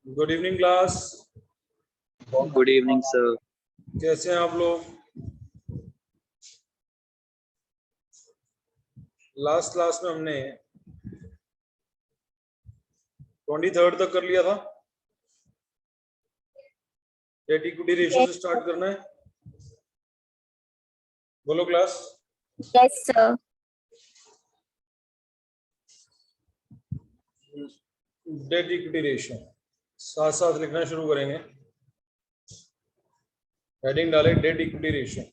Good evening class. Good evening sir. कैसे हैं आप लोग? लास्ट क्लास में हमने 23rd तक कर लिया था। डेट इक्विटी रेशियो से स्टार्ट करना है। बोलो class. Yes sir. Date equity ratio साथ साथ लिखना शुरू करेंगे। हेडिंग डाले date equity ratio.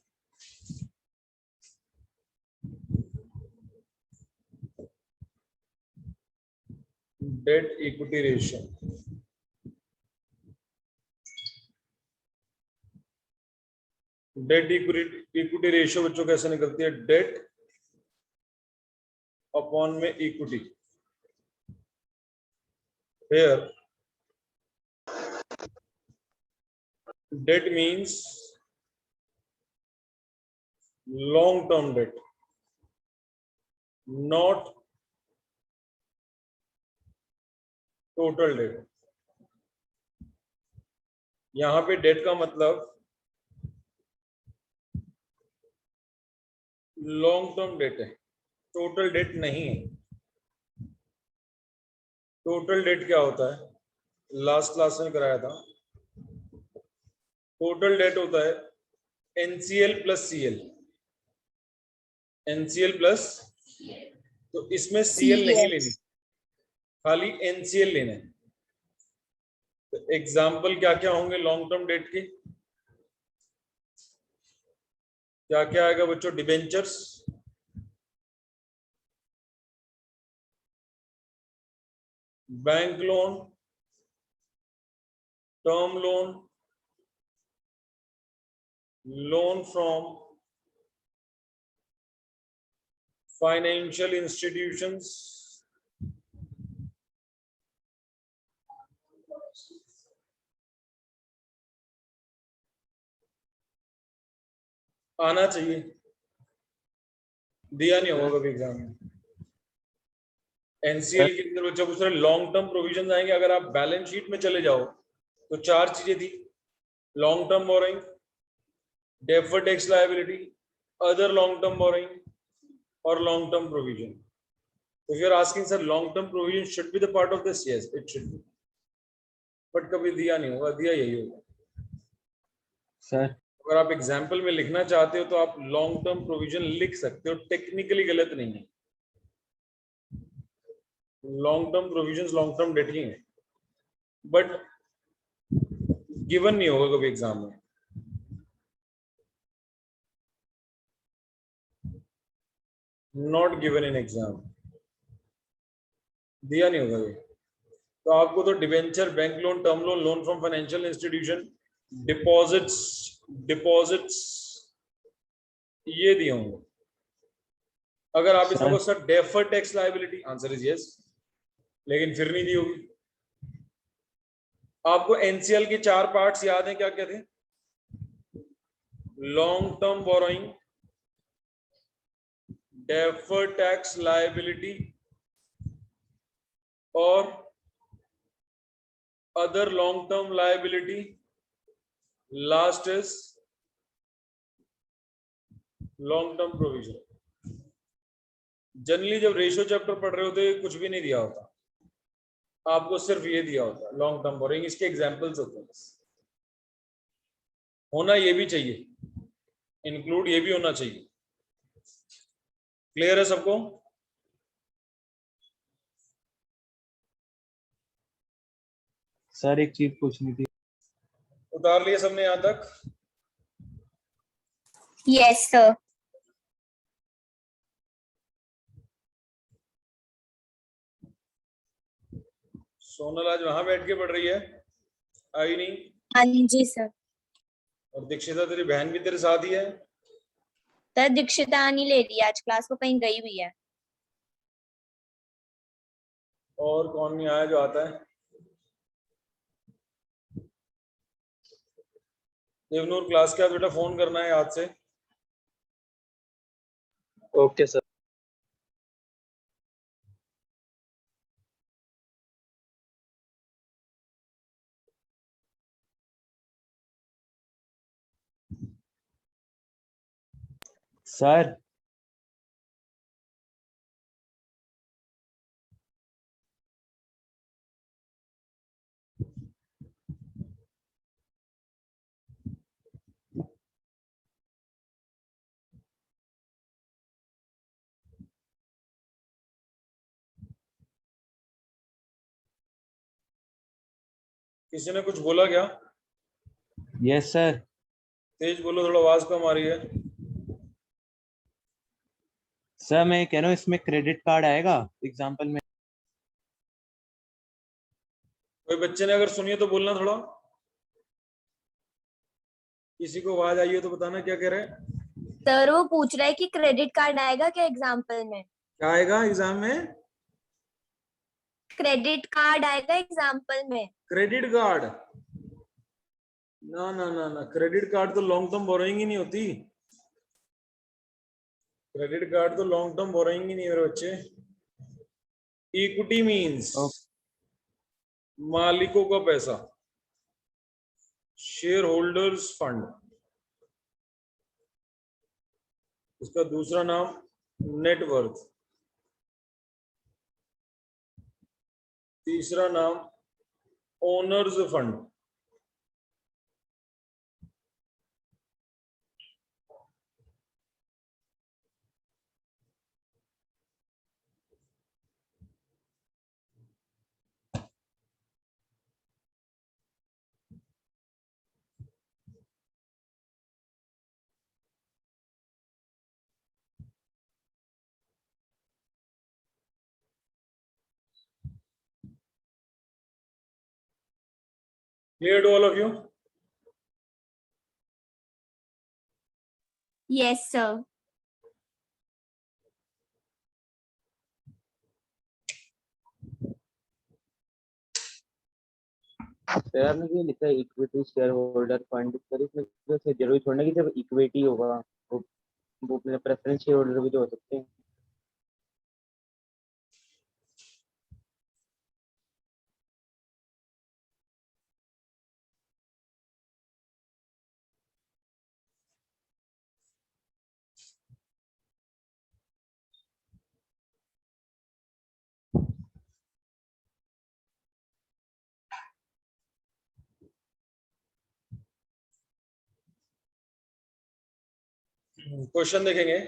Date equity ratio. Date equity ratio बच्चों कैसे निकलती है? डेट अपॉन में equity. Here debt means long term debt, not total debt. यहां पे डेट का मतलब लॉन्ग टर्म डेट है, टोटल डेट नहीं है। टोटल डेट क्या होता है? लास्ट क्लास में कराया था। टोटल डेट होता है NCL plus CL. NCL plus, तो इसमें सीएल नहीं लेनी, खाली एनसीएल लेना है। तो एग्जाम्पल क्या क्या होंगे लॉन्ग टर्म डेट के? क्या क्या आएगा बच्चों? Debentures, bank loan, term loan, loan from financial institutions, आना चाहिए, दिया नहीं होगा कभी एग्जाम में। एनसीएल के अंदर बच्चों पूछ रहे लॉन्ग टर्म प्रोविजन आएंगे। अगर आप बैलेंस शीट में चले जाओ तो चार चीजें थी: long term borrowing, deferred tax liability, other long term borrowing और long term provision. If you are asking sir long term provision should be the part of this, yes it should be, but कभी दिया नहीं होगा, दिया यही होगा sir. अगर आप एग्जाम्पल में लिखना चाहते हो तो आप लॉन्ग टर्म प्रोविजन लिख सकते हो, टेक्निकली गलत नहीं है। Long term provision long term debt ही है, बट गिवन नहीं होगा कभी एग्जाम में। नॉट गिवन इन एग्जाम, दिया नहीं होगा ये। तो आपको तो debenture, bank loan, term loan, loan from financial institution, deposits, deposits ये दिए होंगे। अगर आप इसमें sir deferred tax liability, answer is yes, लेकिन फिर नहीं दी होगी। आपको एनसीएल के चार पार्ट्स याद हैं? क्या क्या थे? Long term borrowing, deferred tax liability और other long term liability. Last is long term provision. Generally जब रेशियो चैप्टर पढ़ रहे होते कुछ भी नहीं दिया होता, आपको सिर्फ ये दिया होता है लॉन्ग टर्म बोरोइंग। इसके एग्जांपल्स होते हैं, बस होना ये भी चाहिए, इंक्लूड ये भी होना चाहिए। क्लियर है सबको? सर एक चीज पूछनी थी। उतार लिए सबने यहां तक? Yes sir. सोनल आज वहां बैठ के पढ़ रही है, आई नहीं? हाँ जी सर। और दीक्षिता तेरी बहन भी तेरे साथ ही है? सर दीक्षिता नहीं ले रही आज क्लास, को कहीं गई हुई है। और कौन नहीं आया जो आता है? देवनूर क्लास के बाद बेटा फोन करना है याद से। Okay sir. सर किसी ने कुछ बोला क्या? Yes sir. तेज बोलो, थोड़ा आवाज कम आ रही है। सर मैं कह रहा हूँ इसमें क्रेडिट कार्ड आएगा एग्जाम्पल में। कोई बच्चे ने अगर सुनिए तो बोलना थोड़ा। किसी को आवाज आई हो तो बताना क्या कह रहे हैं। सर वो पूछ रहा है कि क्रेडिट कार्ड आएगा क्या एग्जाम्पल में? क्या आएगा एग्जाम में? क्रेडिट कार्ड आएगा एग्जाम्पल में। Credit card? ना ना ना ना, क्रेडिट कार्ड तो लॉन्ग टर्म बोरोइंग ही नहीं होती। क्रेडिट कार्ड तो लॉन्ग टर्म बोरोइंग ही नहीं है मेरे बच्चे। इक्विटी मींस मालिकों का पैसा, शेयर होल्डर्स फंड। इसका दूसरा नाम नेटवर्थ, तीसरा नाम owner's fund. Clear to all of you? Yes sir. Sir आपने जो लिखा है equity share holder fund, sir इसमें तो जरूरी छोड़ना कि जब इक्विटी होगा वो प्रेफरेंस शेयर होल्डर भी तो हो सकते हैं। क्वेश्चन देखेंगे।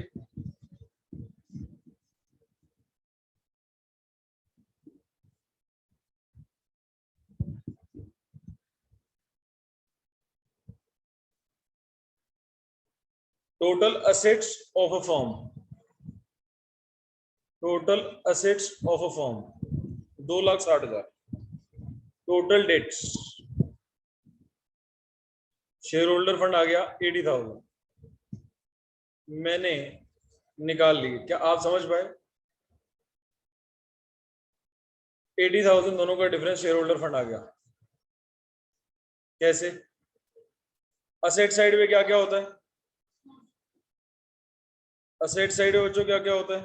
Total assets of a firm, total assets of a firm 2,60,000। Total debts, share holder fund आ गया 80,000, मैंने निकाल ली। क्या आप समझ पाए? 80,000 दोनों का डिफरेंस शेयर होल्डर फंड आ गया। कैसे? असेट साइड में क्या क्या होता है? असेट साइड में बच्चों क्या क्या होता है?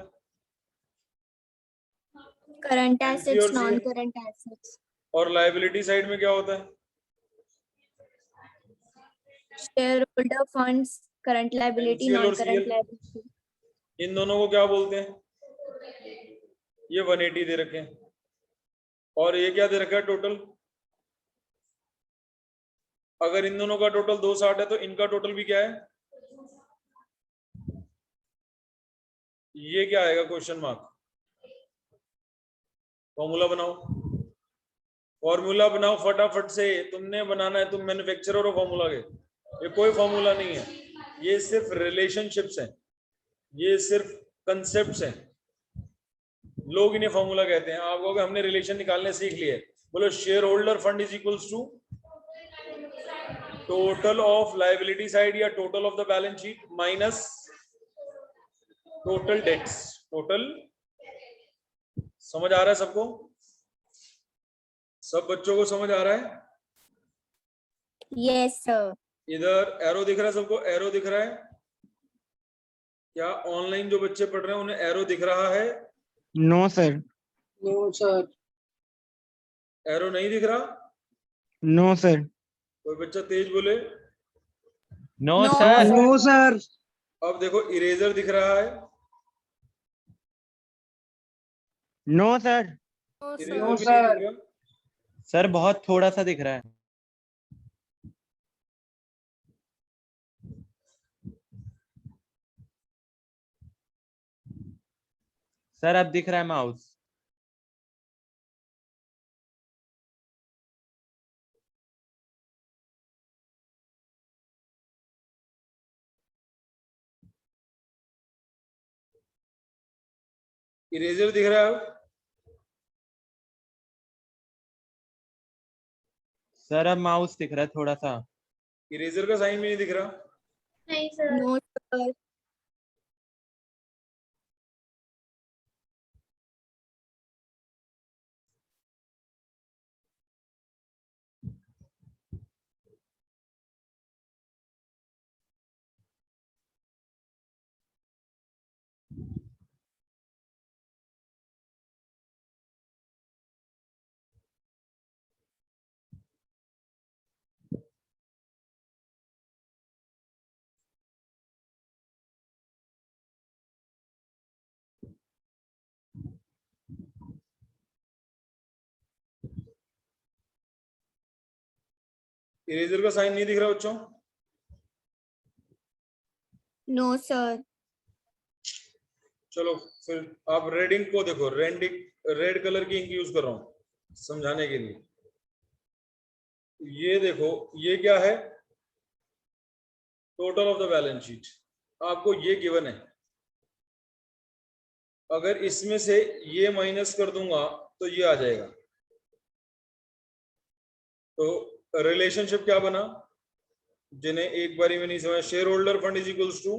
करंट NC एसेट्स, और नॉन CL। Current assets. और लायबिलिटी साइड में क्या होता है? Share holder funds, current liability, NCL non और करंट CL। लायबिलिटी। इन दोनों को क्या बोलते हैं? ये 180 दे रखे हैं, और ये क्या दे रखा है टोटल? अगर इन दोनों का टोटल 260 है तो इनका टोटल भी क्या है? ये क्या आएगा? Question mark. फॉर्मूला बनाओ, फॉर्मूला बनाओ फटाफट से। तुमने बनाना है, तुम मैन्युफैक्चरर हो फॉर्मूला के। ये कोई फॉर्मूला नहीं है, ये सिर्फ रिलेशनशिप्स हैं, ये सिर्फ कंसेप्ट्स हैं। लोग इन्हें फॉर्मूला कहते हैं। आप कहोगे हमने रिलेशन निकालने सीख लिए। बोलो share holder fund is equals to total of liability side या total of the balance sheet minus total debts. Total समझ आ रहा है सबको? सब बच्चों को समझ आ रहा है? Yes sir. इधर एरो दिख रहा है सबको? एरो दिख रहा है क्या? ऑनलाइन जो बच्चे पढ़ रहे हैं उन्हें एरो दिख रहा है? No sir. No sir. Arrow नहीं दिख रहा? No sir. कोई बच्चा तेज बोले। No No, sir. No sir. अब देखो इरेजर दिख रहा है, नो सर। इरेजर भी नहीं दिख रहा। सर बहुत थोड़ा सा दिख रहा है। सर अब दिख रहा है माउस। इरेजर दिख रहा है अब? सर अब माउस दिख रहा है थोड़ा सा। इरेजर का साइन भी नहीं दिख रहा। नहीं सर। No sir. इरेजर का साइन नहीं दिख रहा बच्चों? No sir. चलो फिर आप रेड इंक को देखो, रेड कलर की इंक यूज कर रहा हूं समझाने के लिए। ये देखो, ये क्या है? Total of the balance sheet. आपको ये गिवन है, अगर इसमें से ये माइनस कर दूंगा तो ये आ जाएगा। तो रिलेशनशिप क्या बना, जिन्हें एक बारी में नहीं समझ, share holder fund is equals to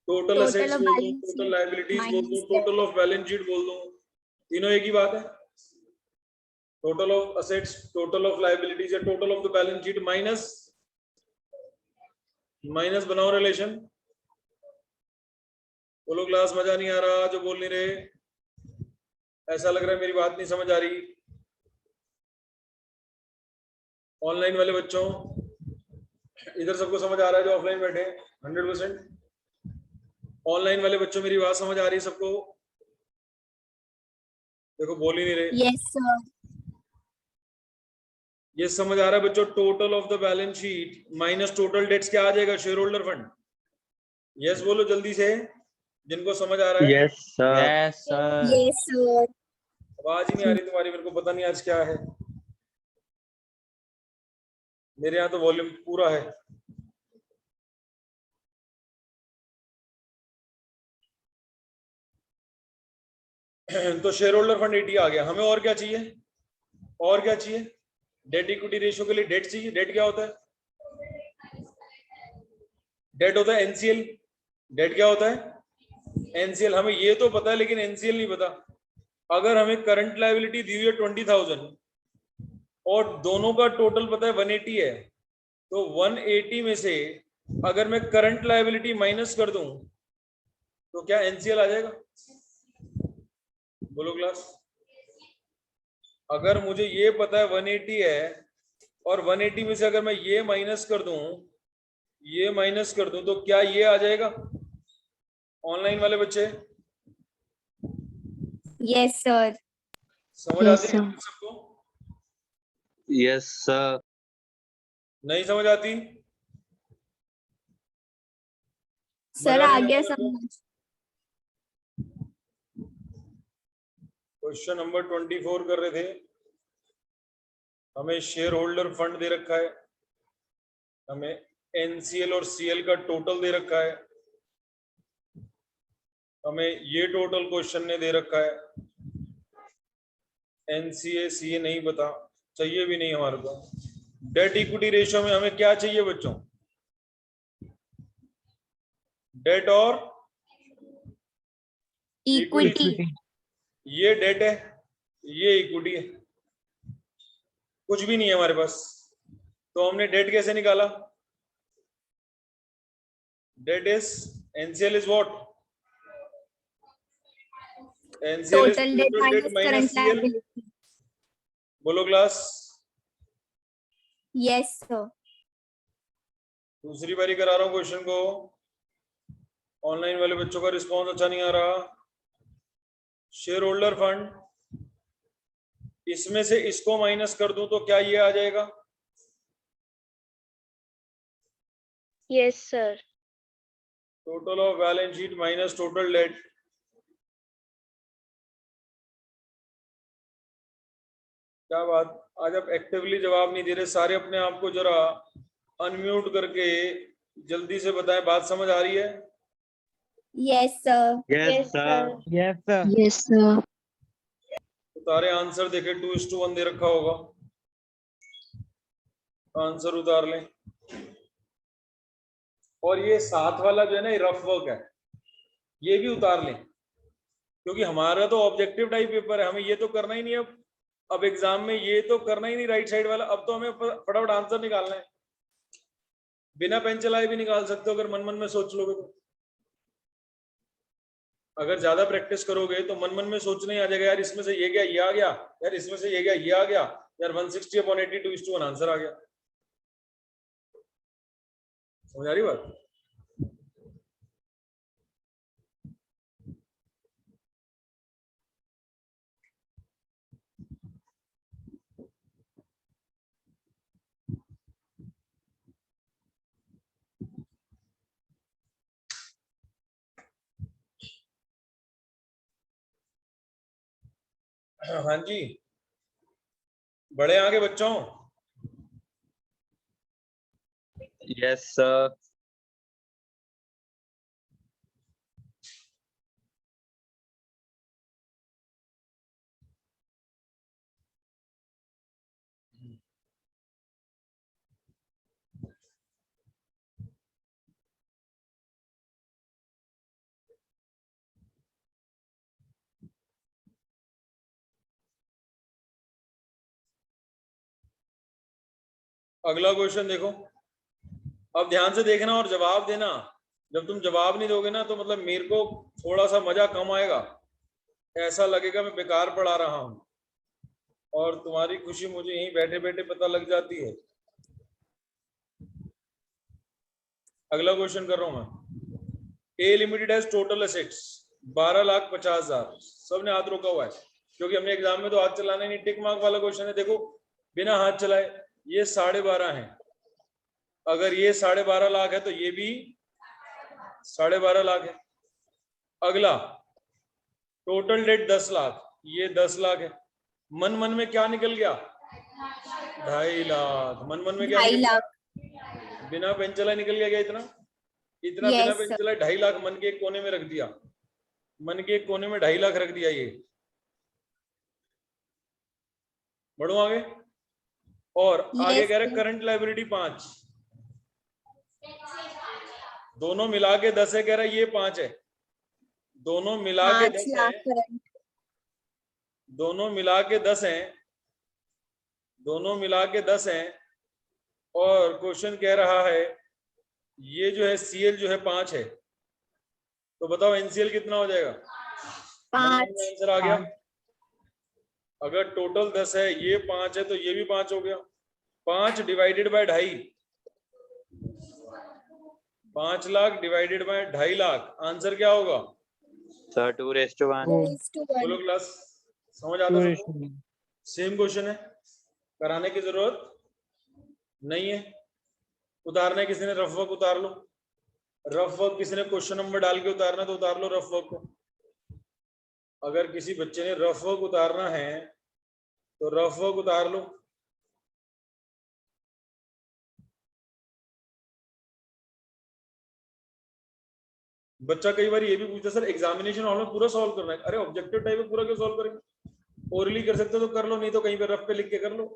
total Total असेट्स of बोल दूं, balance टोटल sheet लायबिलिटीज बोल दूं, minus total of balance sheet बोल दूं, तीनों एक ही बात है। Total of assets, total of liabilities या total of the balance sheet minus minus बनाओ रिलेशन। बोलो क्लास मजा नहीं आ रहा जो बोल नहीं रहे, ऐसा लग रहा है मेरी बात नहीं समझ आ रही। ऑनलाइन वाले बच्चों, इधर सबको समझ आ रहा है जो ऑफलाइन बैठे 100%? ऑनलाइन वाले बच्चों मेरी बात समझ आ रही है सबको? देखो बोल ही नहीं रहे। yes sir। ये समझ आ रहा है बच्चों? Total of the balance sheet minus total dates क्या आ जाएगा? Share holder fund. यस बोलो जल्दी से, जिनको समझ आ रहा है। Yes sir. Yes sir. yes sir। आवाज ही नहीं आ रही तुम्हारी, मेरे को पता नहीं आज क्या है। मेरे यहाँ तो वॉल्यूम पूरा है। तो शेयर होल्डर फंड 80 आ गया। हमें और क्या चाहिए? और क्या चाहिए? डेट इक्विटी रेशियो के लिए डेट चाहिए। डेट क्या होता है? डेट होता है एनसीएल। डेट क्या होता है? एनसीएल। हमें ये तो पता है लेकिन एनसीएल नहीं पता। अगर हमें करंट लायबिलिटी दी हुई है 20,000 और दोनों का टोटल पता है 180 है, तो 180 में से अगर मैं करंट लायबिलिटी माइनस कर दूं तो क्या एनसीएल आ जाएगा? बोलो क्लास। अगर मुझे ये पता है 180 है और 180 में से अगर मैं ये माइनस कर दूं, ये माइनस कर दूं, तो क्या ये आ जाएगा? ऑनलाइन वाले बच्चे yes sir। समझ Yes, आती है sir। सबको? Yes sir. नहीं समझ आती? सर मजा आ नहीं गया आता आपको? समझ। क्वेश्चन नंबर 24 कर रहे थे। हमें शेयर होल्डर फंड दे रखा है, हमें एनसीएल और सीएल का टोटल दे रखा है, हमें ये टोटल क्वेश्चन ने दे रखा है, एनसीए सीए नहीं पता, चाहिए भी नहीं हमारे को। डेट इक्विटी रेशियो में हमें क्या चाहिए बच्चों? डेट और इक्विटी। ये डेट है, ये इक्विटी है, कुछ भी नहीं है हमारे पास। तो हमने डेट कैसे निकाला? Debt is NCL is what? NCL is total debt total debt minus minus current CL. Liability. बोलो क्लास। yes sir। दूसरी बारी करा रहा हूँ क्वेश्चन को। ऑनलाइन वाले बच्चों का रिस्पॉन्स अच्छा नहीं आ रहा। शेयर होल्डर फंड, इसमें से इसको माइनस कर दूं तो क्या ये आ जाएगा? Yes sir. Total of balance sheet minus total date. क्या बात, आज आप एक्टिवली जवाब नहीं दे रहे सारे। अपने आप को जरा अनम्यूट करके जल्दी से बताएं, बात समझ आ रही है? Yes sir. Yes sir. Yes, sir. Yes, sir. उतारे आंसर, देखे 2:1 दे रखा होगा, आंसर उतार लें। और ये साथ वाला जो है ना, ये रफ वर्क है, ये भी उतार लें, क्योंकि हमारा तो ऑब्जेक्टिव टाइप पेपर है, हमें ये तो करना ही नहीं है। अब एग्जाम में ये तो करना ही नहीं राइट साइड वाला, अब तो हमें फटाफट आंसर निकालना है। बिना पेन चलाए भी निकाल सकते हो अगर मन मन में सोच लोगे तो। अगर ज्यादा प्रैक्टिस करोगे तो मन मन में सोचने ही आ जाएगा, यार इसमें से ये गया, ये आ गया, यार इसमें से ये गया, ये आ गया, यार 160/80 2:1 आंसर आ गया। समझ आ रही बात? हाँ जी, बड़े आगे बच्चों। Yes sir. अगला क्वेश्चन देखो, अब ध्यान से देखना और जवाब देना। जब तुम जवाब नहीं दोगे ना तो मतलब मेरे को थोड़ा सा मजा कम आएगा, ऐसा लगेगा मैं बेकार पढ़ा रहा हूं, और तुम्हारी खुशी मुझे यहीं बैठे बैठे पता लग जाती है। अगला क्वेश्चन कर रहा हूं मैं। ए लिमिटेड एज टोटल एसेट्स 12,50,000। सबने हाथ रोका हुआ है क्योंकि हमने एग्जाम में तो हाथ चलाना नहीं, टिक मार्क वाला क्वेश्चन है। देखो बिना हाथ चलाए ये 12.5 है, अगर ये 12.5 लाख है तो ये भी 12.5 लाख है। अगला टोटल डेट 10 लाख, ये 10 लाख है। मन मन में क्या निकल गया? 2.5 लाख। मन मन में क्या 2.5 निकल गया? लाख। बिना पेन चलाए निकल गया क्या इतना? इतना Yes, बिना पेन sir. चलाए 2.5 लाख मन के एक कोने में रख दिया, मन के एक कोने में 2.5 लाख रख दिया। ये बढ़ो आगे। और आगे Yes, कह रहे sir. करंट लायबिलिटी 5, दोनों मिला के 10 है, कह रहा है ये 5 है। दोनों मिला के 5 10 लाख है, करंट। दोनों मिला के 10 हैं, दोनों मिला के 10 हैं। और क्वेश्चन कह रहा है ये जो है सीएल जो है 5 है, तो बताओ एनसीएल कितना हो जाएगा? 5। आंसर आ गया। अगर टोटल 10 है, ये 5 है, तो ये भी 5 हो गया। 5 divided by 2.5, 5 lakh divided by 2.5 lakh, answer क्या होगा? सर 2:1। बोलो क्लास, समझ आता Two सबको? is to सेम क्वेश्चन है, कराने की जरूरत नहीं है। उतारना है किसी ने रफ वर्क उतार लो, रफ वर्क किसी ने क्वेश्चन नंबर डाल के उतारना तो उतार लो रफ वर्क को। अगर किसी बच्चे ने रफ वर्क उतारना है तो रफ वर्क उतार लो। बच्चा कई बार ये भी पूछता है सर एग्जामिनेशन हॉल में पूरा सॉल्व करना है। अरे ऑब्जेक्टिव टाइप में पूरा क्यों सॉल्व करेंगे? ओरली कर सकते हो तो कर लो, नहीं तो कहीं पे रफ पे लिख के कर लो।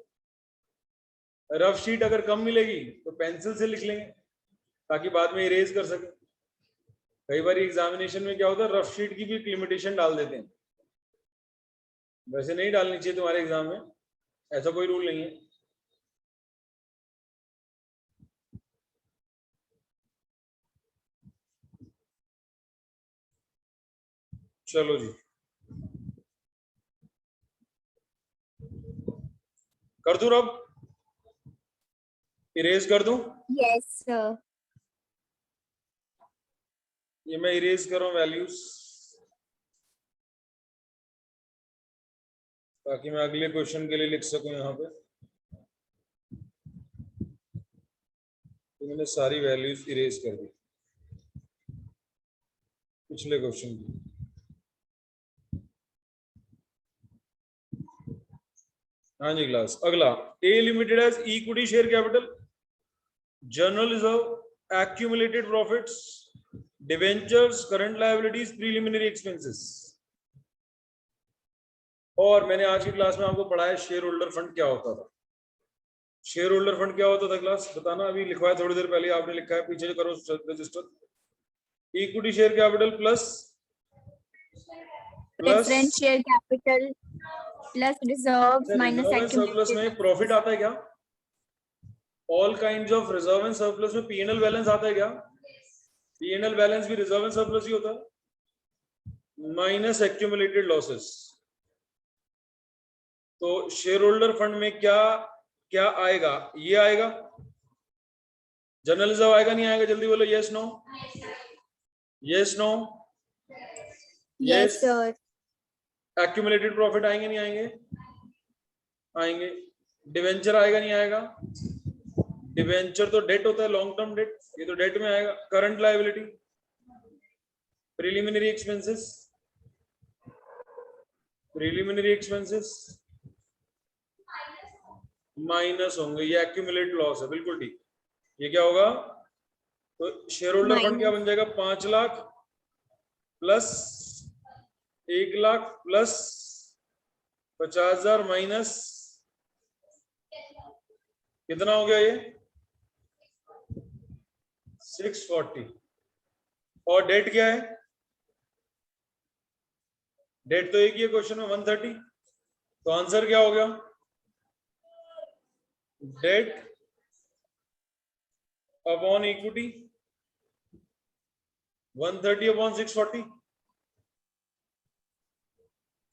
रफ शीट अगर कम मिलेगी तो पेंसिल से लिख लेंगे ताकि बाद में इरेज कर सके। कई बार एग्जामिनेशन में क्या होता है, रफ शीट की भी एक लिमिटेशन डाल देते हैं, वैसे नहीं डालनी चाहिए तुम्हारे एग्जाम में, ऐसा कोई रूल नहीं है। चलो जी, कर दूं रब, इरेज कर दूं? Yes sir. ये मैं इरेज कर रहा हूँ वैल्यूज, ताकि मैं अगले क्वेश्चन के लिए लिख सकूं यहाँ पे। तो मैंने सारी वैल्यूज इरेज कर दी पिछले क्वेश्चन की। हाँ जी क्लास, अगला A limited as equity share capital, general reserve, accumulated profits, debentures, current liabilities, preliminary expenses। और मैंने आज की क्लास में आपको पढ़ाया शेयर होल्डर फंड क्या होता था। शेयर होल्डर फंड क्या होता था क्लास बताना, अभी लिखवाया थोड़ी देर पहले आपने लिखा है, पीछे करो register. Equity share capital plus preference share capital plus reserves minus surplus में प्रॉफिट आता है क्या? All kinds of reserve and surplus में पीएनएल बैलेंस आता है क्या? पीएनएल बैलेंस भी रिजर्व एंड सरप्लस ही होता है, माइनस एक्यूमुलेटेड लॉसेस। तो शेयर होल्डर फंड में क्या क्या आएगा? ये आएगा, जनरल रिजर्व आएगा नहीं आएगा? जल्दी बोलो, yes no, yes no, yes sir. Accumulated profit आएंगे नहीं आएंगे? आएंगे। डिवेंचर आएगा नहीं आएगा? डिवेंचर तो डेट होता है, लॉन्ग टर्म डेट, ये तो डेट में आएगा। Current liability, preliminary expenses, preliminary expenses minus होंगे, ये एक्यूमुलेट लॉस है, बिल्कुल ठीक। ये क्या होगा? तो शेयर होल्डर फंड क्या बन जाएगा? 5 lakh plus 1 lakh plus 50,000 minus कितना हो गया? ये 640। और डेट क्या है? डेट तो एक ही है क्वेश्चन में, 130। तो आंसर क्या हो गया? Debt upon equity 130 upon 640।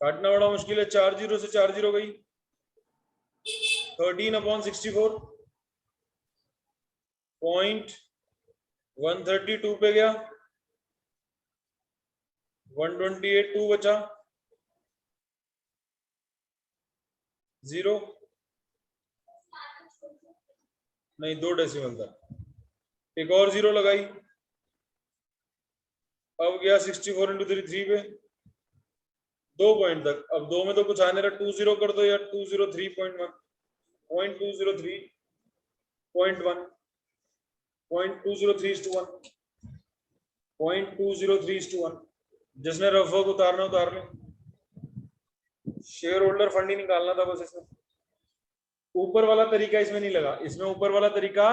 काटना बड़ा मुश्किल है, 4 जीरो से 4 जीरो गई, 13 अपॉन 64 पॉइंट 132 पे गया, 128 2 बचा, 0 नहीं, 2 डेसिमल था, एक और 0 लगाई, अब गया 64 इंटू 3 पे, 2 पॉइंट तक। अब 2 में तो कुछ आने रहा, 2 0 कर दो यार, 203.1, 0.203.1, 0.203:1, 0.203:1। जिसने रफ वर्क उतारना उतार ले। शेयर होल्डर फंड ही निकालना था बस। इसमें ऊपर वाला तरीका इसमें नहीं लगा, इसमें ऊपर वाला तरीका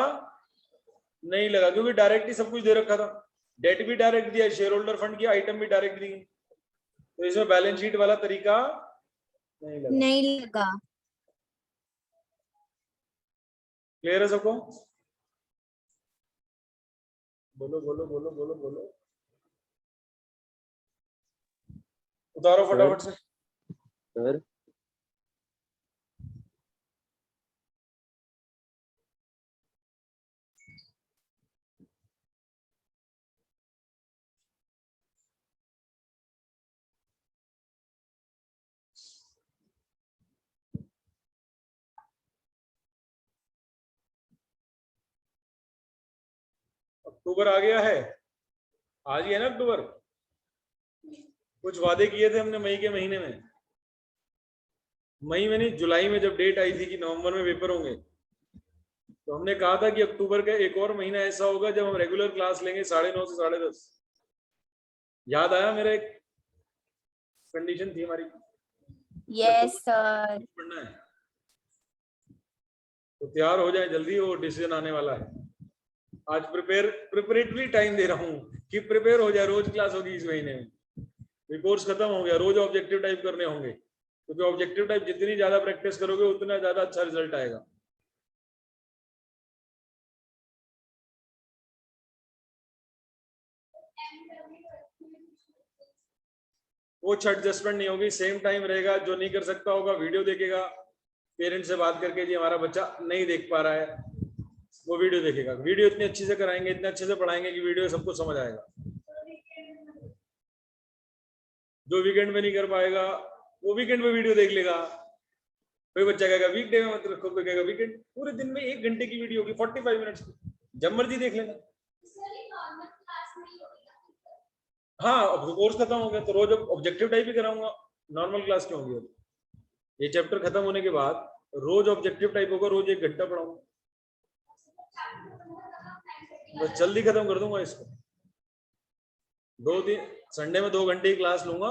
नहीं लगा, क्योंकि डायरेक्ट ही सब कुछ दे रखा था। डेट भी डायरेक्ट दिया, शेयर होल्डर फंड की आइटम भी डायरेक्ट दी, तो इसमें बैलेंस शीट वाला तरीका नहीं लगा। क्लियर है सबको? बोलो बोलो बोलो बोलो बोलो, उतारो फटाफट से। सर अक्टूबर आ गया है, आज ही है ना अक्टूबर। कुछ वादे किए थे हमने मई के महीने में, मई में नहीं, जुलाई में जब डेट आई थी कि नवंबर में पेपर होंगे, तो हमने कहा था कि अक्टूबर का एक और महीना ऐसा होगा जब हम रेगुलर क्लास लेंगे 9:30 से 10:30। याद आया? मेरा एक कंडीशन थी हमारी। Yes sir. पढ़ना है तो तैयार हो जाए जल्दी, वो डिसीजन आने वाला है। आज प्रिपरेटरी टाइम दे रहा हूँ कि प्रिपेयर हो जाए। रोज क्लास होगी इस महीने में, कोर्स खत्म हो गया, रोज ऑब्जेक्टिव टाइप करने होंगे, क्योंकि ऑब्जेक्टिव टाइप जितनी ज्यादा प्रैक्टिस करोगे उतना ज्यादा अच्छा रिजल्ट आएगा। कुछ एडजस्टमेंट नहीं होगी, सेम टाइम रहेगा। जो नहीं कर सकता होगा वीडियो देखेगा, पेरेंट्स से बात करके जी हमारा बच्चा नहीं देख पा रहा है, वो वीडियो देखेगा। वीडियो इतनी अच्छी से कराएंगे, इतने अच्छे से पढ़ाएंगे कि वीडियो सबको समझ आएगा। जो वीकेंड में नहीं कर पाएगा वो वीकेंड में वीडियो देख लेगा। कोई बच्चा कहेगा वीकडे में मत रखो, कोई कहेगा वीकेंड। पूरे दिन में 1 घंटे की वीडियो होगी, 45 मिनट्स की, जब मर्जी देख लेना। हाँ, अब तो कोर्स खत्म हो गया तो रोज ऑब्जेक्टिव टाइप ही कराऊंगा, नॉर्मल क्लास क्यों होगी? ये चैप्टर खत्म होने के बाद रोज ऑब्जेक्टिव टाइप होगा, रोज 1 घंटा पढ़ाऊंगा, बस जल्दी खत्म कर दूंगा इसको। 2 दिन संडे में 2 घंटे की क्लास लूंगा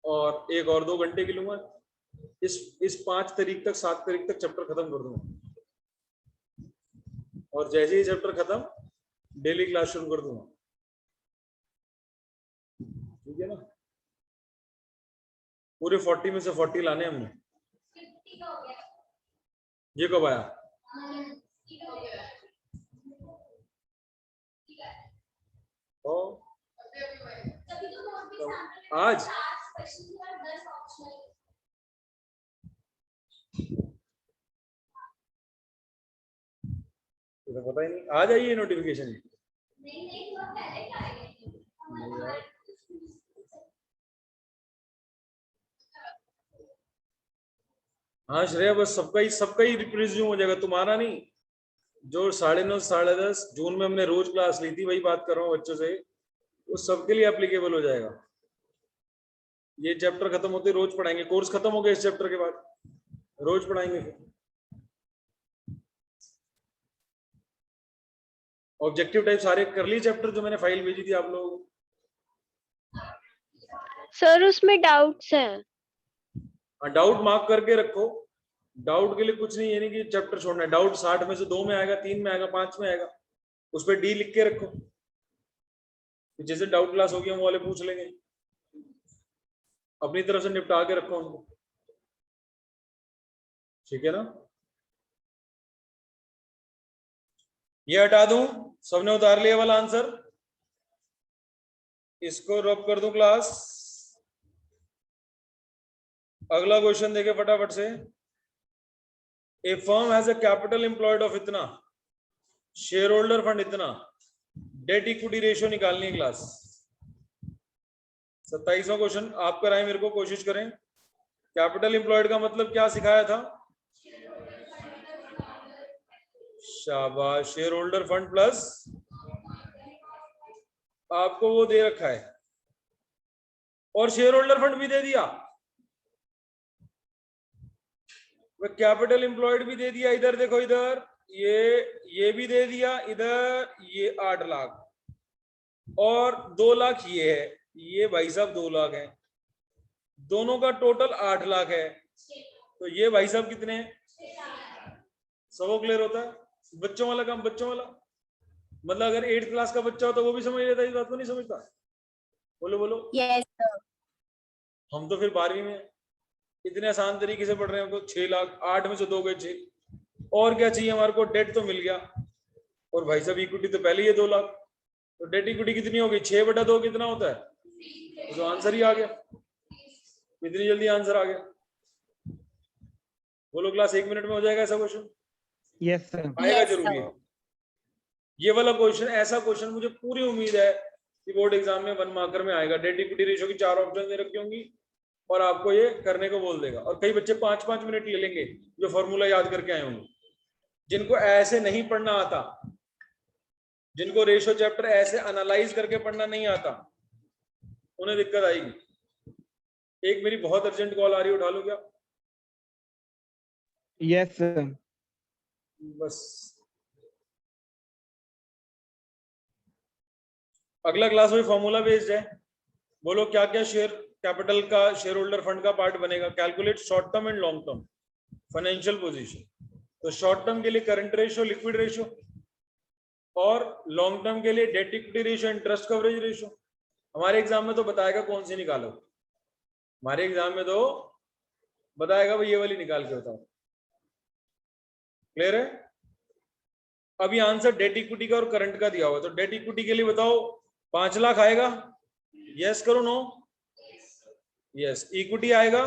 और एक और 2 घंटे की लूंगा। इस 5 तारीख तक 7 तारीख तक चैप्टर खत्म कर दूंगा और जैसे ही चैप्टर खत्म डेली क्लास शुरू कर दूंगा। ठीक है ना? पूरे 40 में से 40 लाने हमने। ये कब आया? तो आज तो पता ही नहीं, आ जाइए नोटिफिकेशन। हाँ श्रेया, बस सबका ही रिप्रेज्यूम हो जाएगा, तुम्हारा नहीं। जो 9:30 10:30 जून में हमने रोज क्लास ली थी, वही बात कर रहा हूँ बच्चों से, वो सबके लिए एप्लीकेबल हो जाएगा। ये चैप्टर खत्म होते रोज पढ़ाएंगे। कोर्स खत्म हो गया इस चैप्टर के बाद, रोज पढ़ाएंगे। ऑब्जेक्टिव टाइप सारे कर लिए चैप्टर जो मैंने फाइल भेजी थी आप लोगों को? सर उसमें डाउट्स हैं। डाउट मार्क करके रखो। डाउट के लिए कुछ नहीं, ये नहीं कि चैप्टर छोड़ना है। डाउट 60 में से 2 में आएगा, 3 में आएगा, 5 में आएगा, उस पर डी लिख के रखो। जैसे डाउट क्लास होगी हम वाले पूछ लेंगे, अपनी तरफ से निपटा के रखो उनको। ठीक है ना? ये हटा दूं, सबने उतार लिया वाला आंसर, इसको रब कर दूं क्लास। अगला क्वेश्चन देखे फटाफट से। A firm has a capital employed of इतना, शेयर होल्डर फंड इतना, डेट इक्विटी रेशियो निकालनी है क्लास। 27वां क्वेश्चन आप कराएं, मेरे को कोशिश करें। कैपिटल एम्प्लॉयड का मतलब क्या सिखाया था? शाबाश, शेयर होल्डर फंड प्लस आपको वो दे रखा है और शेयर होल्डर फंड भी दे दिया, वह कैपिटल एम्प्लॉयड भी दे दिया। इधर देखो, इधर ये भी दे दिया, इधर ये 8 लाख और 2 लाख ये है। ये भाई साहब 2 लाख है, दोनों का टोटल 8 लाख है। तो ये भाई साहब कितने हैं? सबको क्लियर होता है? बच्चों वाला काम बच्चों वाला, मतलब अगर 8th क्लास का बच्चा होता वो भी समझ लेता, इस बात को नहीं समझता? बोलो बोलो। Yes sir. हम तो फिर 12वीं में इतने आसान तरीके से पढ़ रहे हैं। तो 6 लाख, 8 में से 2 गए 6, और क्या चाहिए हमारे को? डेट तो मिल गया, और भाई साहब इक्विटी तो पहले ही है 2 लाख। तो डेट इक्विटी कितनी होगी? 6/2 कितना होता है? तो आंसर ही आ गया। इतनी जल्दी आंसर आ गया? बोलो क्लास 1 मिनट में हो जाएगा ऐसा क्वेश्चन? Yes sir. आएगा Yes, जरूर। sir. ये वाला क्वेश्चन, ऐसा क्वेश्चन मुझे पूरी उम्मीद है कि बोर्ड एग्जाम में 1 मार्कर में आएगा। डेट इक्विटी रेशियो की 4 ऑप्शन दे रखी होंगी और आपको ये करने को बोल देगा। और कई बच्चे 5-5 मिनट ले लेंगे जो फॉर्मूला याद करके आए होंगे। जिनको ऐसे नहीं पढ़ना आता, जिनको रेशियो चैप्टर ऐसे एनालाइज करके पढ़ना नहीं आता, उन्हें दिक्कत आएगी। एक मेरी बहुत अर्जेंट कॉल आ रही है, उठा लो क्या? Yes sir. बस अगला क्लास में फॉर्मूला बेस्ड है। बोलो क्या क्या शेयर कैपिटल का, शेयर होल्डर फंड का पार्ट बनेगा? Calculate short term and long term financial position. तो शॉर्ट टर्म के लिए करंट रेशियो, लिक्विड रेशियो, और लॉन्ग टर्म के लिए date equity ratio, interest coverage ratio. हमारे एग्जाम में तो बताएगा कौन सी निकालो, हमारे एग्जाम में तो बताएगा भाई ये वाली निकाल के बताओ। क्लियर है? अभी आंसर डेट इक्विटी का और करंट का दिया हुआ, तो डेट इक्विटी के लिए बताओ 5 लाख आएगा? यस करो, नो? यस। इक्विटी आएगा?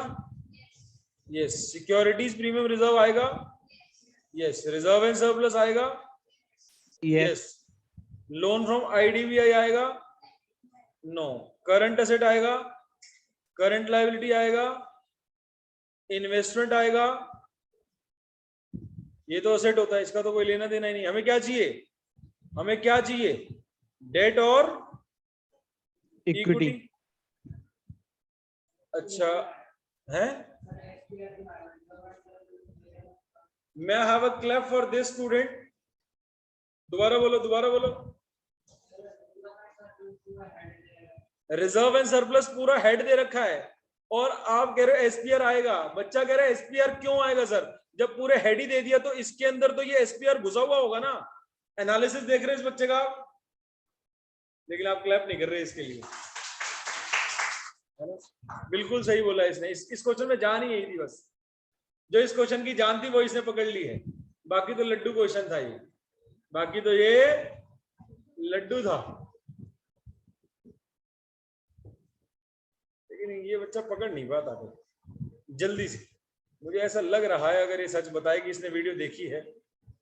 यस। सिक्योरिटीज प्रीमियम रिजर्व आएगा? यस। रिजर्व एंड सरप्लस आएगा? यस। लोन फ्रॉम आईडीबीआई आएगा? नो। करंट एसेट आएगा? करंट लायबिलिटी आएगा, इन्वेस्टमेंट आएगा, ये तो असेट होता है, इसका तो कोई लेना देना ही नहीं। हमें क्या चाहिए, हमें क्या चाहिए, डेट और इक्विटी। अच्छा है, मैं have a clap for this student. दोबारा बोलो, दोबारा बोलो। रिजर्व एंड सरप्लस पूरा हेड दे रखा है और आप कह रहे हो एसपीआर आएगा। बच्चा कह रहा है एसपीआर क्यों आएगा सर, जब पूरे हेड ही दे दिया तो इसके अंदर तो ये एसपीआर घुसा हुआ होगा ना। एनालिसिस देख रहे हैं इस बच्चे का, लेकिन आप क्लैप नहीं कर रहे इसके लिए, है ना? बिल्कुल सही बोला इसने। इस क्वेश्चन में जान ही यही थी बस, जो इस क्वेश्चन की जान थी वो इसने पकड़ ली है। बाकी तो लड्डू क्वेश्चन था ये, बाकी तो ये लड्डू था, लेकिन ये बच्चा पकड़ नहीं पाता फिर जल्दी से। मुझे ऐसा लग रहा है अगर ये सच बताए कि इसने वीडियो देखी है,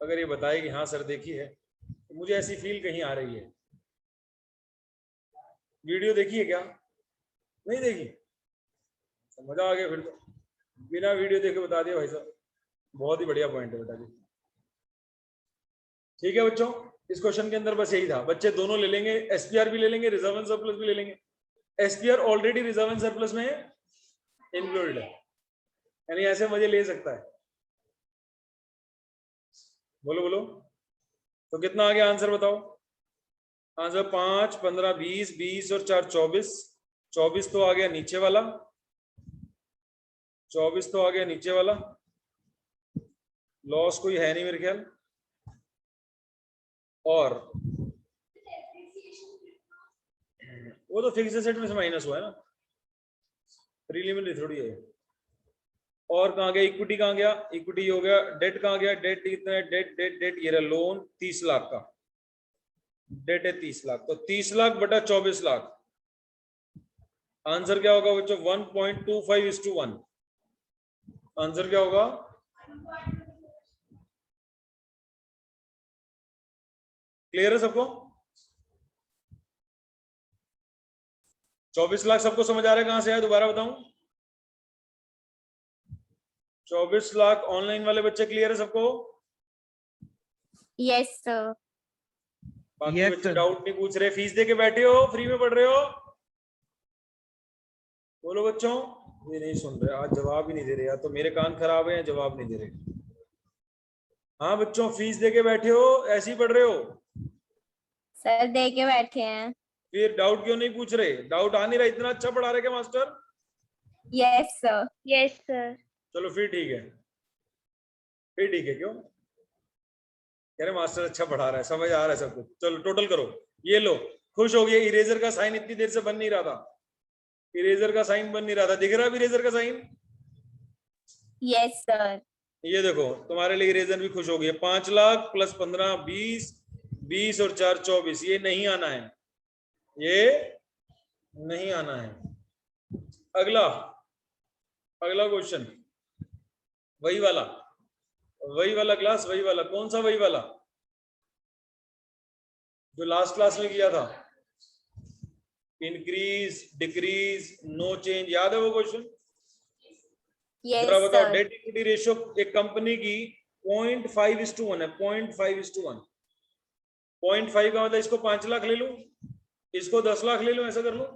अगर ये बताए कि हाँ सर देखी है, तो मुझे ऐसी फील कहीं आ रही है। वीडियो देखी है क्या, नहीं देखी? मजा आ गया फिर तो, बिना वीडियो देखे बता दिया भाई साहब, बहुत ही बढ़िया पॉइंट है बेटा जी। ठीक है बच्चों, इस क्वेश्चन के अंदर बस यही था। बच्चे दोनों ले लेंगे, एसपीआर भी ले लेंगे, रिजर्व एंड सरप्लस भी ले लेंगे। SPR already reserve and surplus में इंक्लूडेड है, यानी ऐसे मजे ले सकता है। बोलो बोलो, तो कितना आ गया आंसर बताओ? आंसर 5, 15, 20, 20 और 4 24। 24 तो आ गया नीचे वाला, 24 तो आ गया नीचे वाला। लॉस कोई है नहीं मेरे ख्याल, और वो तो फिक्स एसेट में से माइनस हुआ है ना, प्रीलिमिनरी थोड़ी है। और कहाँ गया इक्विटी, कहाँ गया इक्विटी, हो गया डेट, कहाँ गया डेट, कितना है डेट, डेट डेट ये रहा लोन 30 लाख का, डेट है 30 लाख, तो 30 लाख बटा 24 लाख, आंसर क्या होगा बच्चों? 1.25:1। आंसर क्या होगा? क्लियर है सबको? 24 लाख सबको समझ आ रहा है कहां से आया, दोबारा बताऊं? 24 लाख ऑनलाइन वाले बच्चे क्लियर है सबको? Yes sir. बाकी Yes, बच्चे sir. डाउट नहीं पूछ रहे, फीस दे के बैठे हो, फ्री में पढ़ रहे हो? बोलो बच्चों, ये नहीं सुन रहे आज, जवाब ही नहीं दे रहे, या तो मेरे कान खराब है या जवाब नहीं दे रहे। हाँ बच्चों, फीस दे के बैठे हो, ऐसे ही पढ़ रहे हो? सर दे के बैठे हैं। फिर डाउट क्यों नहीं पूछ रहे? डाउट आ नहीं रहा, इतना अच्छा पढ़ा रहे क्या master? Yes sir. Yes, sir. चलो फिर ठीक है, फिर ठीक है। क्यों कह रहे मास्टर अच्छा पढ़ा रहा है, समझ आ रहा है सब कुछ। चलो टोटल करो, ये लो, खुश हो गए। इरेजर का साइन इतनी देर से बन नहीं रहा था, इरेजर का साइन बन नहीं रहा था, दिख रहा है इरेजर का साइन? Yes sir. ये देखो तुम्हारे लिए इरेजर भी खुश हो गई। 5 लाख प्लस 15 20, 20 और 4 24, ये नहीं आना है, ये नहीं आना है। अगला, अगला क्वेश्चन, वही वाला, वही वाला क्लास, वही वाला, कौन सा वही वाला जो लास्ट क्लास में किया था? इंक्रीज, डिक्रीज, नो चेंज, याद है वो क्वेश्चन? यस जरा बताओ, सर। डेट इक्विटी रेशियो एक कंपनी की 0.5:1 है, 0.5:1। 0.5 का मतलब इसको 5 लाख ले लूं, इसको 10 लाख ले लूं, ऐसा कर लो।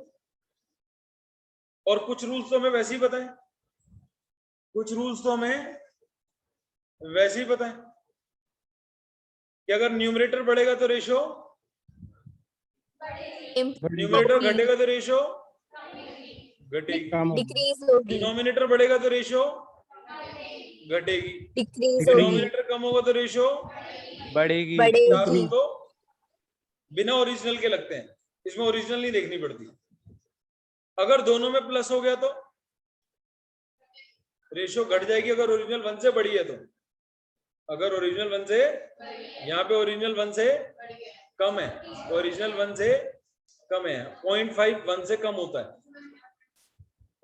और कुछ रूल्स तो हमें वैसे ही पता है, कुछ रूल्स तो हमें वैसे ही पता है कि अगर न्यूमरेटर बढ़ेगा तो रेशियो, न्यूमरेटर घटेगा तो रेशियो घटेगी, डिक्रीज होगी। डिनोमिनेटर बढ़ेगा तो रेशियो घटेगी, डिक्रीज होगी। डिनोमिनेटर कम होगा तो रेशियो बढ़ेगी। बढ़ेगी। तो बिना ओरिजिनल के लगते हैं, इसमें ओरिजिनल नहीं देखनी पड़ती। अगर दोनों में प्लस हो गया तो रेशियो घट जाएगी, अगर ओरिजिनल 1 से बड़ी है तो। अगर ओरिजिनल 1 से, यहाँ पे ओरिजिनल 1 से कम है, ओरिजिनल 1 से कम है, 0.5 1 से कम होता है,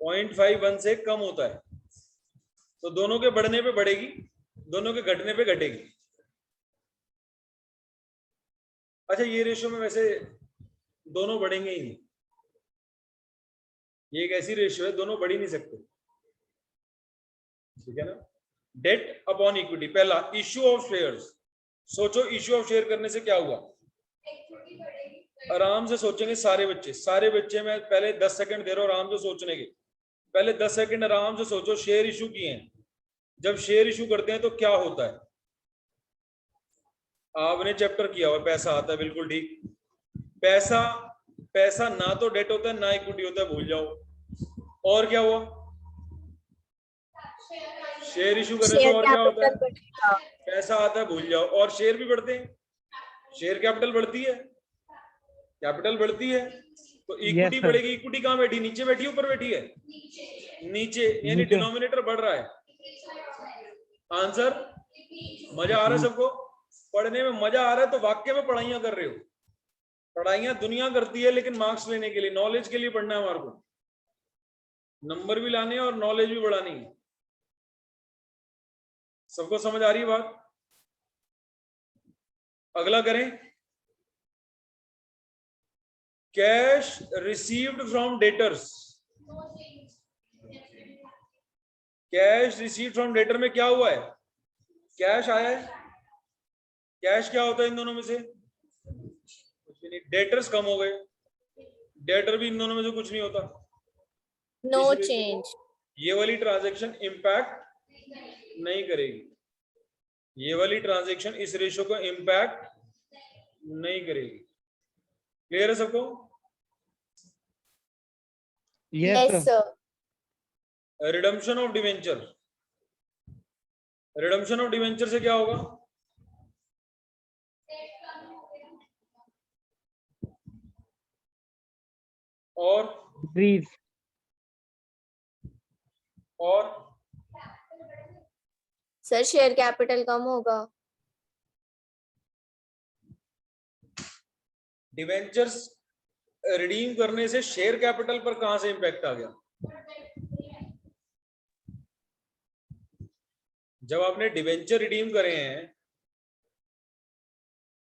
0.5 1 से कम होता है, तो दोनों के बढ़ने पे बढ़ेगी, दोनों के घटने पे घटेगी। अच्छा, ये रेशियो में वैसे दोनों बढ़ेंगे ही नहीं, ये एक ऐसी रेशियो है, दोनों बढ़ ही नहीं सकते, ठीक है ना। डेट अपॉन इक्विटी, पहला इश्यू ऑफ शेयर्स। सोचो इश्यू ऑफ शेयर करने से क्या हुआ, आराम से सोचेंगे सारे बच्चे, मैं पहले 10 सेकंड दे रहा हूं आराम से सोचने के, पहले 10 सेकंड आराम से सोचो। शेयर इशू किए हैं, जब शेयर इशू करते हैं तो क्या होता है, आपने चैप्टर किया हुआ, पैसा आता है, बिल्कुल ठीक। पैसा ना तो डेट होता है ना इक्विटी होता है, भूल जाओ। और क्या हुआ, शेयर इशू करने से शेयर और क्या होता है, कैपिटल बढ़ेगा। पैसा आता है, भूल जाओ। और शेयर भी बढ़ते हैं, शेयर कैपिटल बढ़ती है, कैपिटल बढ़ती है, तो इक्विटी sir. बढ़ेगी। इक्विटी कहाँ बैठी, नीचे बैठी ऊपर बैठी है, नीचे, यानी नीचे। डिनोमिनेटर बढ़ रहा है। आंसर, मजा आ रहा है सबको, पढ़ने में मजा आ रहा है तो वाक्य में पढ़ाइयां कर रहे हो। पढ़ाइयां दुनिया करती है लेकिन मार्क्स लेने के लिए, नॉलेज के लिए पढ़ना है हमारे को, नंबर भी लाने हैं और नॉलेज भी बढ़ानी है। सबको समझ आ रही है बात। अगला करें, cash received from debtors. Cash received from debtor में क्या हुआ है, कैश आया है, कैश क्या होता है इन दोनों में से, डेटर्स कम हो गए, डेटर भी इन दोनों में से कुछ नहीं होता। नो इस रेशियो चेंज। को ये वाली ट्रांजैक्शन इंपैक्ट नहीं करेगी, ये वाली ट्रांजैक्शन इस रेशियो को इंपैक्ट नहीं करेगी। क्लियर है सबको। Yes sir. Sir. Redemption of debenture, redemption of debenture से क्या होगा, और Decrease. और सर शेयर कैपिटल कम होगा। डिवेंचर्स रिडीम करने से शेयर कैपिटल पर कहां से इंपैक्ट आ गया, जब आपने डिवेंचर रिडीम करे हैं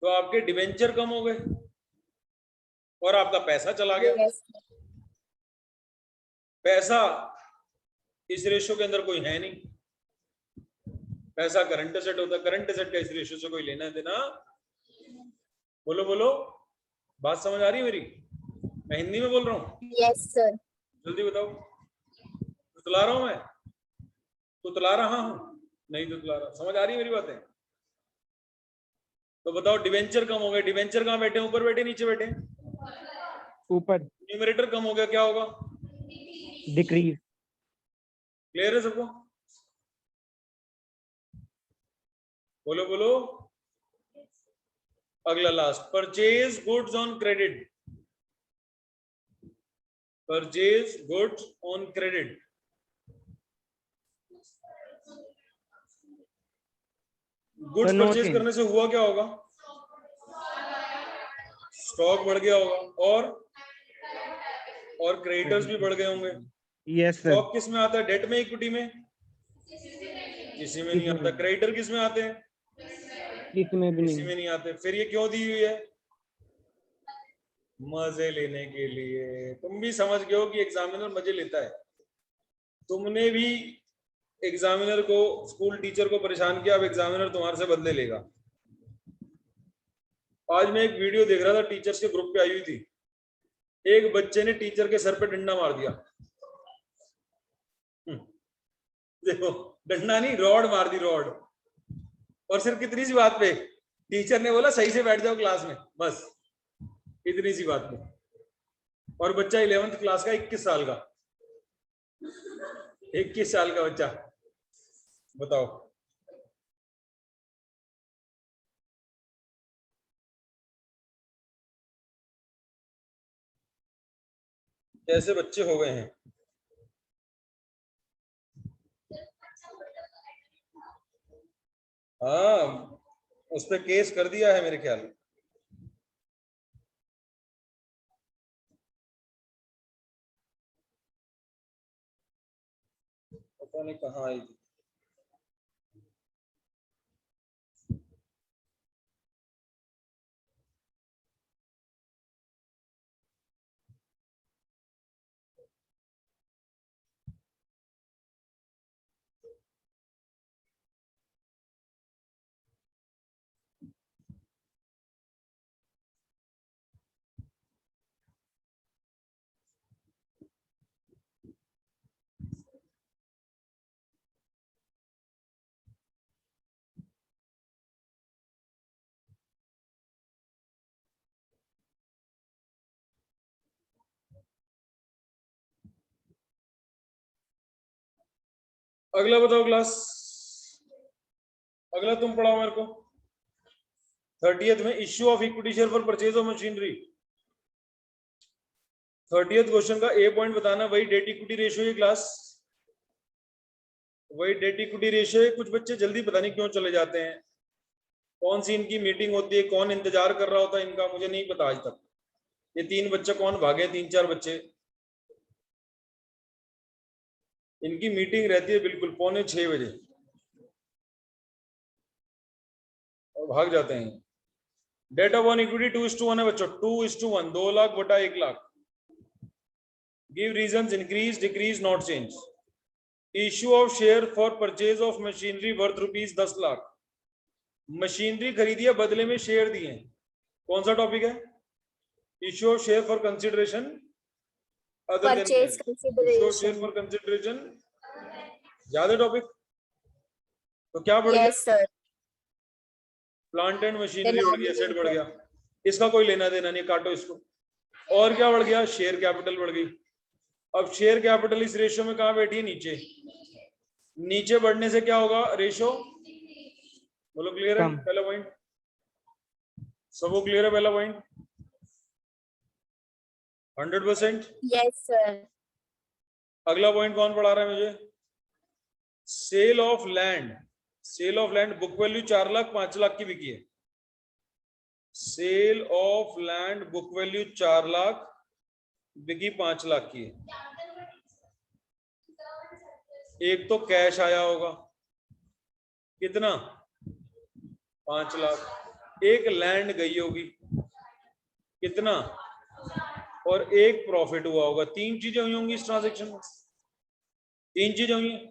तो आपके डिवेंचर कम हो गए और आपका पैसा चला गया। यस पैसा इस रेशियो के अंदर कोई है नहीं, पैसा करंट एसेट होता है, करंट एसेट का इस रेशियो से कोई लेना देना, बोलो बोलो, बात समझ आ रही है मेरी, मैं हिंदी में बोल रहा हूँ, यस सर। जल्दी बताओ। तुतला रहा हूं मैं, तुतला रहा हूं, नहीं तुतला रहा, समझ आ रही है मेरी बातें। तो बताओ, डिवेंचर कम हो गए, डिवेंचर कहां बैठे, ऊपर बैठे नीचे बैठे, ऊपर। न्यूमरेटर कम हो गया, क्या होगा, Decrease. क्लियर है सबको, बोलो बोलो। अगला last, purchase goods on credit, purchase goods on credit. Goods no purchase change. करने से हुआ क्या होगा, स्टॉक बढ़ गया होगा, और क्रेडिटर्स भी बढ़ गए होंगे। Yes sir. स्टॉक किस में आता है, डेट में, इक्विटी में, किसी में नहीं आता। क्रेडिटर किस में आते हैं, किसी में भी किसी नहीं। में नहीं आते। फिर ये क्यों दी हुई है, मजे लेने के लिए। तुम भी समझ गए हो कि एग्जामिनर मजे लेता है, तुमने भी एग्जामिनर को, स्कूल टीचर को परेशान किया, अब एग्जामिनर तुम्हारे से बदले लेगा। आज मैं एक वीडियो देख रहा था, टीचर्स के ग्रुप पे आई हुई थी, एक बच्चे ने टीचर के सर पे डंडा मार दिया। देखो, डंडा नहीं, रॉड मार दी, रॉड। और सिर्फ कितनी सी बात पे, टीचर ने बोला सही से बैठ जाओ क्लास में, बस इतनी सी बात पे। और बच्चा 11th क्लास का, 21 साल का, 21 साल का बच्चा, बताओ। कैसे बच्चे हो गए हैं। हाँ, उस पर केस कर दिया है मेरे ख्याल में। पता नहीं कहाँ आई थी। अगला बताओ क्लास, अगला तुम पढ़ाओ मेरे को। 30th में issue of equity share for purchase of machinery. 30th question का ए पॉइंट बताना, वही डेट इक्विटी रेशियो है क्लास, वही डेट इक्विटी रेशियो है। कुछ बच्चे जल्दी पता नहीं क्यों चले जाते हैं, कौन सी इनकी मीटिंग होती है, कौन इंतजार कर रहा होता है इनका, मुझे नहीं पता आज तक। ये 3 बच्चे कौन भागे, 3-4 बच्चे, इनकी मीटिंग रहती है बिल्कुल 5:45 बजे और भाग जाते हैं। डेट ऑफ ऑन इक्विटी 2:1 है बच्चों, 2:1, 2 लाख बटा 1 lakh. Give reasons increase decrease not change. Issue of share for purchase of machinery worth ₹10 lakh. Machinery खरीदी है, बदले में शेयर दिए। कौन सा टॉपिक है? Issue of share for consideration other than purchase share consideration. For consideration, ज्यादा टॉपिक। तो क्या बढ़ गया? Yes sir. Plant and machinery बढ़ गया, एसेट बढ़ गया, इसका कोई लेना देना नहीं, काटो इसको। और क्या बढ़ गया? शेयर कैपिटल बढ़ गई। अब शेयर कैपिटल इस रेशियो में कहां बैठी है? नीचे। नीचे बढ़ने से क्या होगा रेशियो? बोलो क्लियर है? कम। पहला पॉइंट सबको क्लियर है? पहला पॉइंट 100%। Yes sir. अगला पॉइंट कौन पढ़ा रहा है मुझे? Sale of land. Sale of land book value 4 lakh 5 lakh की बिकी है। Sale of land book value 4 lakh, बिकी 5 लाख की है। एक तो कैश आया होगा, कितना? 5 लाख। एक लैंड गई होगी, कितना? और एक प्रॉफिट हुआ होगा। 3 चीजें हुई होंगी इस ट्रांजेक्शन में। 3 चीजें हुई हैं,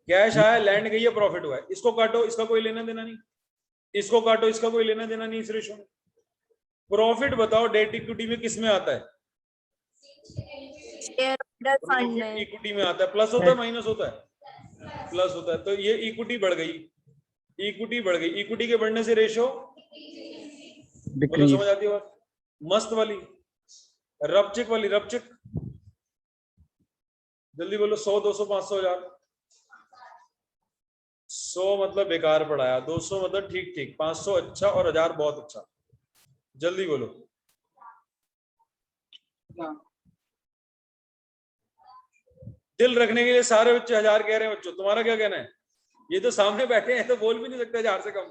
कैश आया, लैंड गई है, प्रॉफिट हुआ है। इसको काटो, इसका कोई लेना देना नहीं। इसको काटो, इसका कोई लेना देना नहीं इस रेशो में। प्रॉफिट बताओ डेट इक्विटी में किस में आता है? शेयर होल्डर फंड में। इक्विटी में आता है। प्लस होता है माइनस होता है? प्लस होता है। तो ये इक्विटी बढ़ गई, इक्विटी बढ़ गई। इक्विटी के बढ़ने से रेशो डिक्रीज। समझ आती है बात? मस्त वाली, रपचिक वाली, रपचिक। जल्दी बोलो। 100, 200, 500, 1000। 100 मतलब बेकार पढ़ाया, 200 मतलब ठीक ठीक, 500 अच्छा और 1000 बहुत अच्छा। जल्दी बोलो। दिल रखने के लिए सारे बच्चे 1000 कह रहे हैं। बच्चों तुम्हारा क्या कहना है? ये तो सामने बैठे हैं, तो बोल भी नहीं सकते 1000 से कम।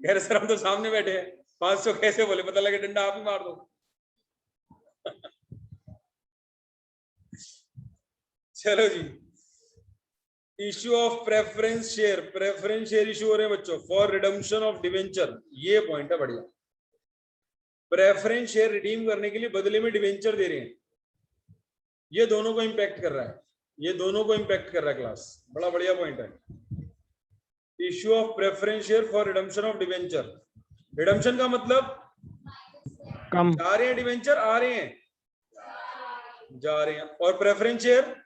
कह रहे सर हम तो सामने बैठे हैं, 500 कैसे बोले? पता लगे डंडा आप ही मार दो। चलो जी। Issue of preference share. Preference share issue हो रहे हैं बच्चों फॉर रिडम्पशन ऑफ डिवेंचर। ये पॉइंट है बढ़िया। प्रेफरेंस शेयर रिडीम करने के लिए बदले में डिवेंचर दे रहे हैं। ये दोनों को इंपैक्ट कर रहा है, ये दोनों को इंपैक्ट कर रहा है क्लास। बड़ा बढ़िया पॉइंट है। Issue of preference share for redemption of debenture. Redemption का मतलब कम। जा रहे हैं डिवेंचर, आ रहे हैं, जा रहे हैं। और प्रेफरेंस शेयर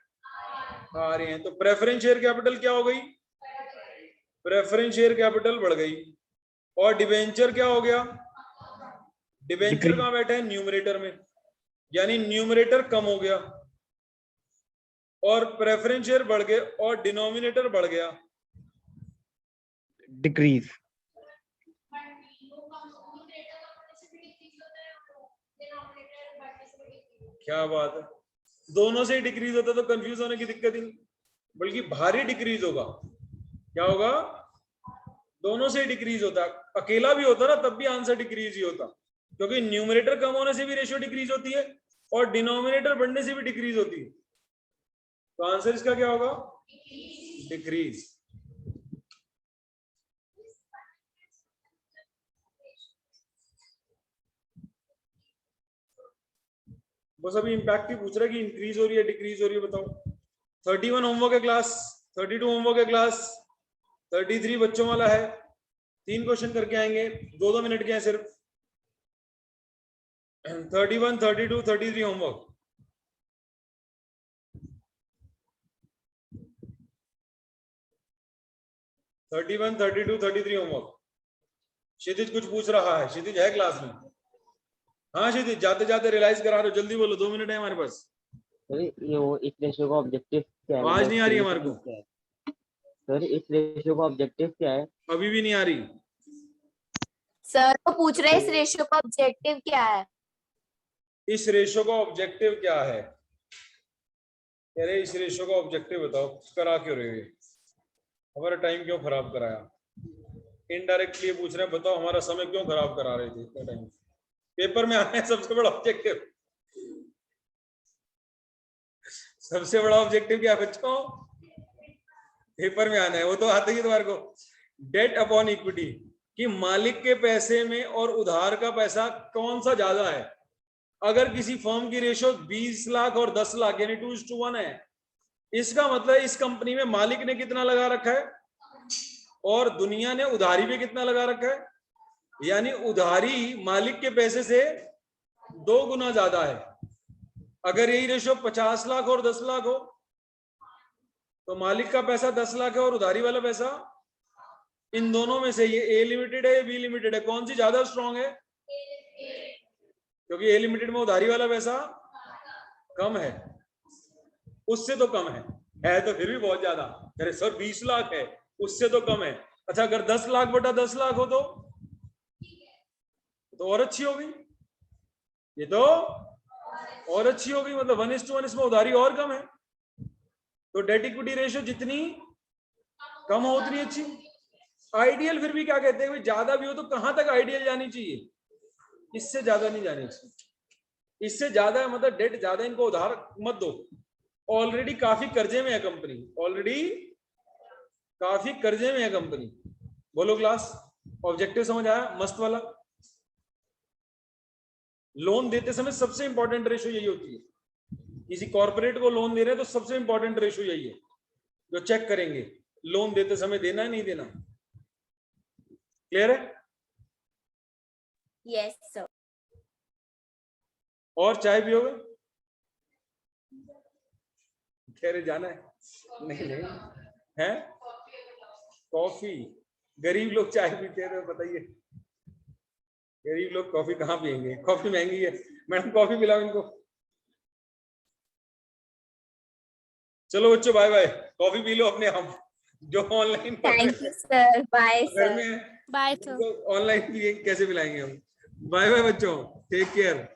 आ रहे हैं। तो प्रेफरेंस शेयर कैपिटल क्या हो गई? प्रेफरेंस शेयर कैपिटल बढ़ गई। और डिवेंचर क्या हो गया? डिवेंचर कहां बैठे हैं? न्यूमरेटर में, यानी न्यूमरेटर कम हो गया और प्रेफरेंस शेयर बढ़ गए और डिनोमिनेटर बढ़ गया। डिक्रीज। क्या बात है, दोनों से ही डिक्रीज होता तो कंफ्यूज होने की दिक्कत ही नहीं, बल्कि भारी डिक्रीज होगा। क्या होगा? दोनों से ही डिक्रीज होता। अकेला भी होता ना तब भी आंसर डिक्रीज ही होता, क्योंकि न्यूमरेटर कम होने से भी रेशियो डिक्रीज होती है और डिनोमिनेटर बढ़ने से भी डिक्रीज होती है। तो आंसर इसका क्या होगा? डिक्रीज। बस अभी इंपैक्ट ही पूछ रहा है कि इंक्रीज हो रही है डिक्रीज हो रही है, बताओ। 31 होमवर्क है क्लास, 32 होमवर्क है क्लास, 33 बच्चों वाला है। 3 क्वेश्चन करके आएंगे, 2-2 मिनट के हैं सिर्फ। 31, 32, 33 होमवर्क। Thirty 32, 33 homework. क्षितिज कुछ पूछ रहा है? क्षितिज है क्लास में? हाँ क्षितिज, जाते जाते रियलाइज करा रहे हो, जल्दी बोलो, 2 मिनट है हमारे पास। ये वो इस रेशियो का ऑब्जेक्टिव क्या है? आवाज नहीं आ रही है हमारे solution को। क्या है? सर इस रेशियो का ऑब्जेक्टिव क्या है? अभी भी नहीं आ रही? सर वो पूछ रहे हैं इस रेशियो का ऑब्जेक्टिव क्या है? इस रेशियो का ऑब्जेक्टिव क्या है? कह रहे इस रेशियो का ऑब्जेक्टिव बताओ, करा क्यों रहे हो ये? हमारा टाइम क्यों खराब कराया? इनडायरेक्टली पूछ रहे हैं बताओ हमारा समय क्यों खराब करा रहे थे इतना टाइम? पेपर में आना है सबसे बड़ा ऑब्जेक्टिव। सबसे बड़ा ऑब्जेक्टिव क्या है बच्चों? पेपर में आना है, वो तो आते ही तुम्हारे को। डेट अपॉन इक्विटी, कि मालिक के पैसे में और उधार का पैसा कौन सा ज्यादा है। अगर किसी फर्म की रेशियो 20 लाख और 10 लाख यानी 2:1 है, इसका मतलब इस कंपनी में मालिक ने कितना लगा रखा है और दुनिया ने उधारी पे कितना लगा रखा है, यानी उधारी मालिक के पैसे से 2 गुना ज्यादा है। अगर यही रेशियो 50 लाख और 10 लाख हो तो मालिक का पैसा 10 लाख है और उधारी वाला पैसा, इन दोनों में से ये ए लिमिटेड है या बी लिमिटेड है, कौन सी ज्यादा स्ट्रॉन्ग है? क्योंकि ए लिमिटेड में उधारी वाला पैसा कम है, उससे तो कम है तो फिर भी बहुत ज्यादा। अरे सर 20 लाख है, उससे तो कम है। अच्छा अगर 10 लाख बटा 10 लाख हो तो और अच्छी होगी, ये तो और अच्छी होगी, मतलब 1:1 इसमें उधारी और कम है। तो डेट इक्विटी रेशियो जितनी कम हो उतनी अच्छी। आइडियल फिर भी क्या कहते हैं, ज्यादा भी हो तो कहां तक आइडियल जानी चाहिए? इससे ज्यादा नहीं जानी चाहिए। इससे ज्यादा है मतलब डेट ज्यादा, इनको उधार मत दो। ऑलरेडी काफी कर्जे में है कंपनी, ऑलरेडी काफी कर्जे में है कंपनी। बोलो क्लास, ऑब्जेक्टिव समझ आया? मस्त वाला। लोन देते समय सबसे इंपॉर्टेंट रेशियो यही होती है। किसी कॉर्पोरेट को लोन दे रहे हैं तो सबसे इंपॉर्टेंट रेशियो यही है जो चेक करेंगे, लोन देते समय देना है नहीं देना। क्लियर है? Yes sir. और चाय पियोगे? कह रहे जाना है? नहीं है कॉफी। गरीब लोग चाय पीते हैं तो बताइए, गरीब लोग कॉफी कहाँ पियेंगे? कॉफी महंगी है। मैडम कॉफी पिलाओ इनको। चलो बच्चों बाय बाय, कॉफी पी लो अपने आप जो online thank you sir, bye घर सर। में बाय सर। ऑनलाइन कैसे पिलाएंगे हम? बाय बाय बच्चों, टेक केयर।